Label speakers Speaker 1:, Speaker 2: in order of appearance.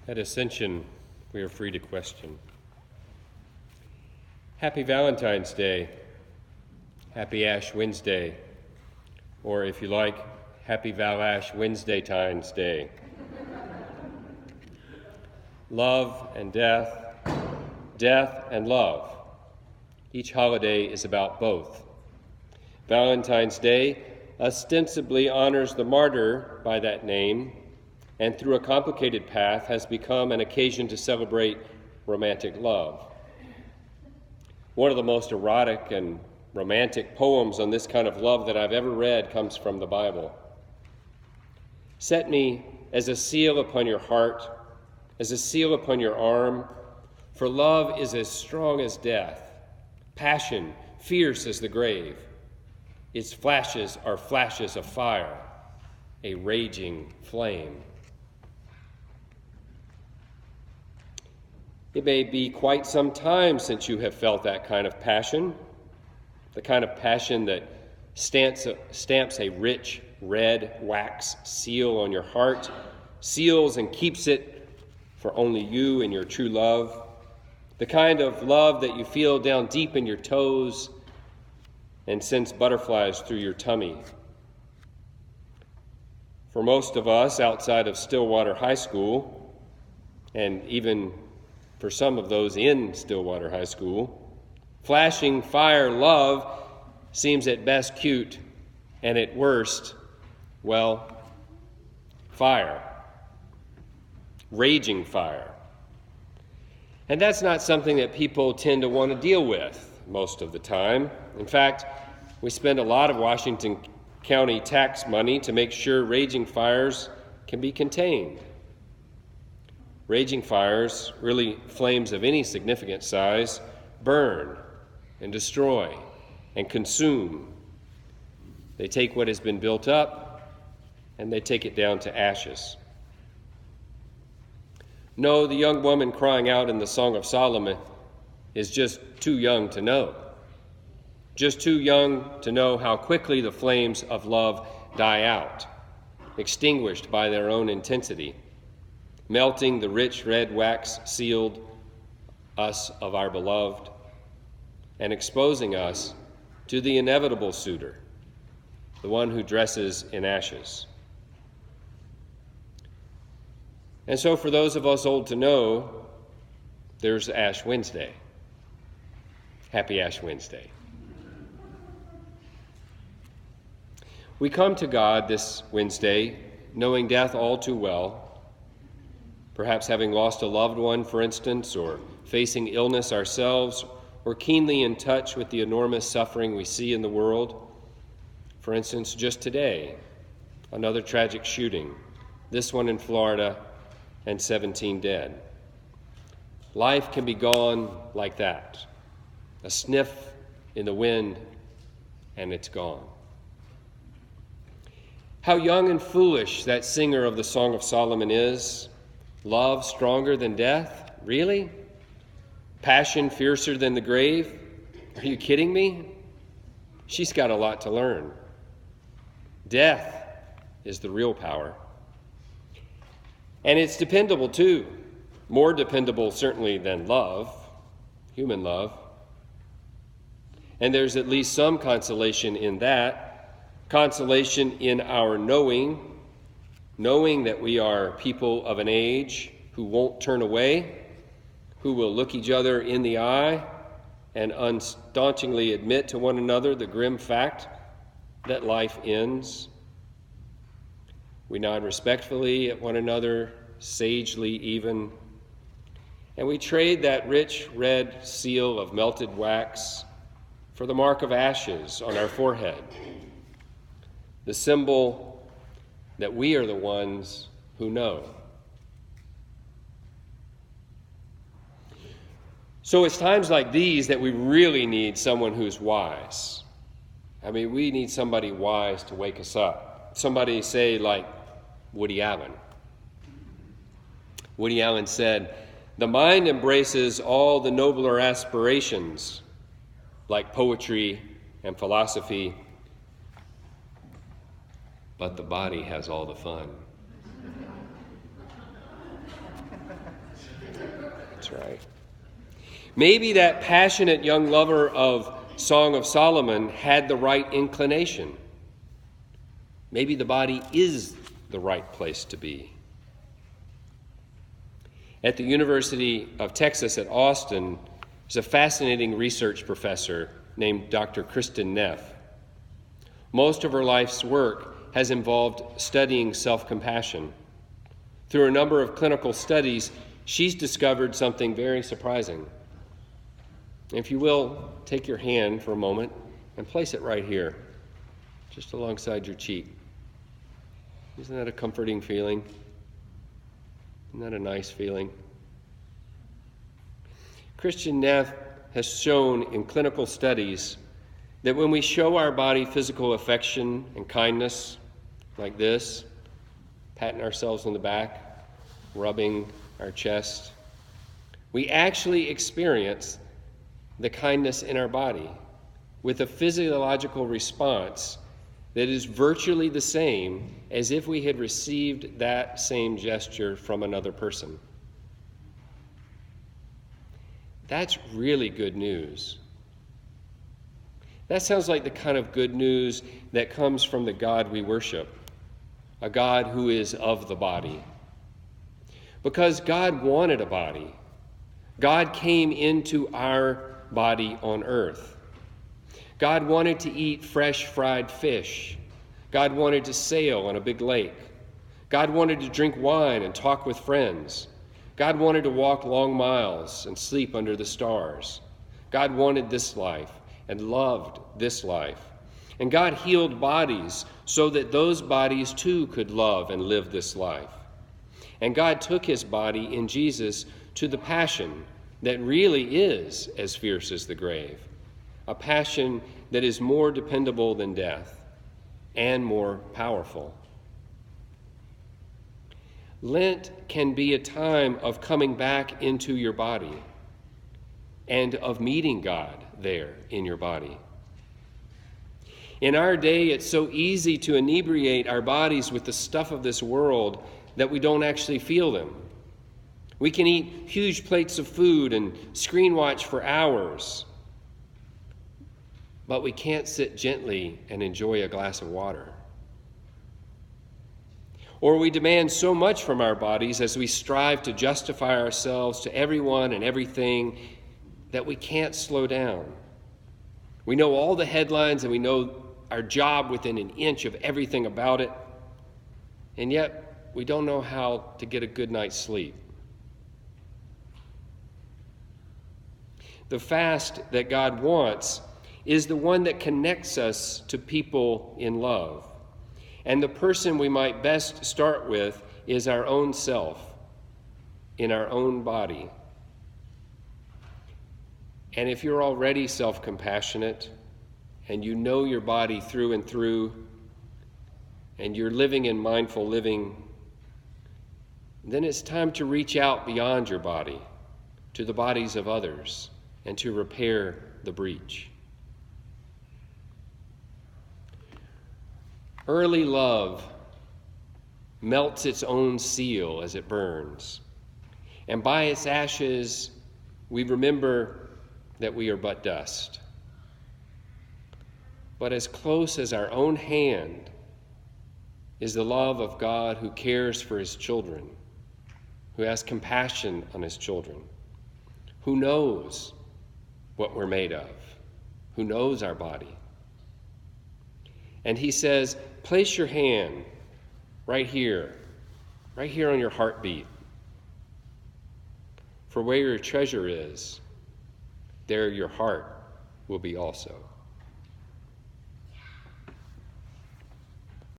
Speaker 1: At Ascension, we are free to question. Happy Valentine's Day, Happy Ash Wednesday, or if you like, Happy Val Ash Wednesday-tines Day. Love and death, death and love. Each holiday is about both. Valentine's Day ostensibly honors the martyr by that name, and through a complicated path has become an occasion to celebrate romantic love. One of the most erotic and romantic poems on this kind of love that I've ever read comes from the Bible. Set me as a seal upon your heart, as a seal upon your arm, for love is as strong as death, passion fierce as the grave. Its flashes are flashes of fire, a raging flame. It may be quite some time since you have felt that kind of passion, the kind of passion that stamps a rich red wax seal on your heart, seals and keeps it for only you and your true love, the kind of love that you feel down deep in your toes and sends butterflies through your tummy. For most of us outside of Stillwater High School, and even for some of those in Stillwater High School, flashing fire love seems at best cute and at worst, well, fire. Raging fire. And that's not something that people tend to want to deal with most of the time. In fact, we spend a lot of Washington County tax money to make sure raging fires can be contained. Raging fires, really flames of any significant size, burn and destroy and consume. They take what has been built up and they take it down to ashes. No, the young woman crying out in the Song of Solomon is just too young to know. Just too young to know how quickly the flames of love die out, extinguished by their own intensity, melting the rich red wax sealed us of our beloved, and exposing us to the inevitable suitor, the one who dresses in ashes. And so for those of us old to know, there's Ash Wednesday. Happy Ash Wednesday. We come to God this Wednesday knowing death all too well, perhaps having lost a loved one, for instance, or facing illness ourselves, or keenly in touch with the enormous suffering we see in the world. For instance, just today, another tragic shooting, this one in Florida, and 17 dead. Life can be gone like that. A sniff in the wind, and it's gone. How young and foolish that singer of the Song of Solomon is. Love stronger than death? Really? Passion fiercer than the grave? Are you kidding me? She's got a lot to learn. Death is the real power. And it's dependable too. More dependable certainly than love, human love. And there's at least some consolation in that. Consolation in our knowing that we are people of an age who won't turn away, who will look each other in the eye and unstaunchingly admit to one another the grim fact that life ends. We nod respectfully at one another, sagely even, and we trade that rich red seal of melted wax for the mark of ashes on our forehead, the symbol that we are the ones who know. So it's times like these that we really need someone who's wise. I mean, we need somebody wise to wake us up. Somebody, say, like Woody Allen. Woody Allen said, "The mind embraces all the nobler aspirations, like poetry and philosophy, but the body has all the fun." That's right. Maybe that passionate young lover of Song of Solomon had the right inclination. Maybe the body is the right place to be. At the University of Texas at Austin, there's a fascinating research professor named Dr. Kristen Neff. Most of her life's work has involved studying self-compassion. Through a number of clinical studies, she's discovered something very surprising. If you will, take your hand for a moment and place it right here, just alongside your cheek. Isn't that a comforting feeling? Isn't that a nice feeling? Christian Neff has shown in clinical studies that when we show our body physical affection and kindness, like this, patting ourselves on the back, rubbing our chest, we actually experience the kindness in our body with a physiological response that is virtually the same as if we had received that same gesture from another person. That's really good news. That sounds like the kind of good news that comes from the God we worship, a God who is of the body. Because God wanted a body. God came into our body on earth. God wanted to eat fresh fried fish. God wanted to sail on a big lake. God wanted to drink wine and talk with friends. God wanted to walk long miles and sleep under the stars. God wanted this life and loved this life. And God healed bodies so that those bodies too could love and live this life. And God took his body in Jesus to the passion that really is as fierce as the grave, a passion that is more dependable than death and more powerful. Lent can be a time of coming back into your body and of meeting God there in your body. In our day, it's so easy to inebriate our bodies with the stuff of this world that we don't actually feel them. We can eat huge plates of food and screen watch for hours, but we can't sit gently and enjoy a glass of water. Or we demand so much from our bodies as we strive to justify ourselves to everyone and everything that we can't slow down. We know all the headlines and we know our job within an inch of everything about it, and yet we don't know how to get a good night's sleep. The fast that God wants is the one that connects us to people in love. And the person we might best start with is our own self, in our own body. And if you're already self-compassionate, and you know your body through and through, and you're living in mindful living, then it's time to reach out beyond your body, to the bodies of others, and to repair the breach. Early love melts its own seal as it burns, and by its ashes we remember that we are but dust. But as close as our own hand is the love of God who cares for his children, who has compassion on his children, who knows what we're made of, who knows our body. And he says, place your hand right here on your heartbeat. For where your treasure is, there your heart will be also.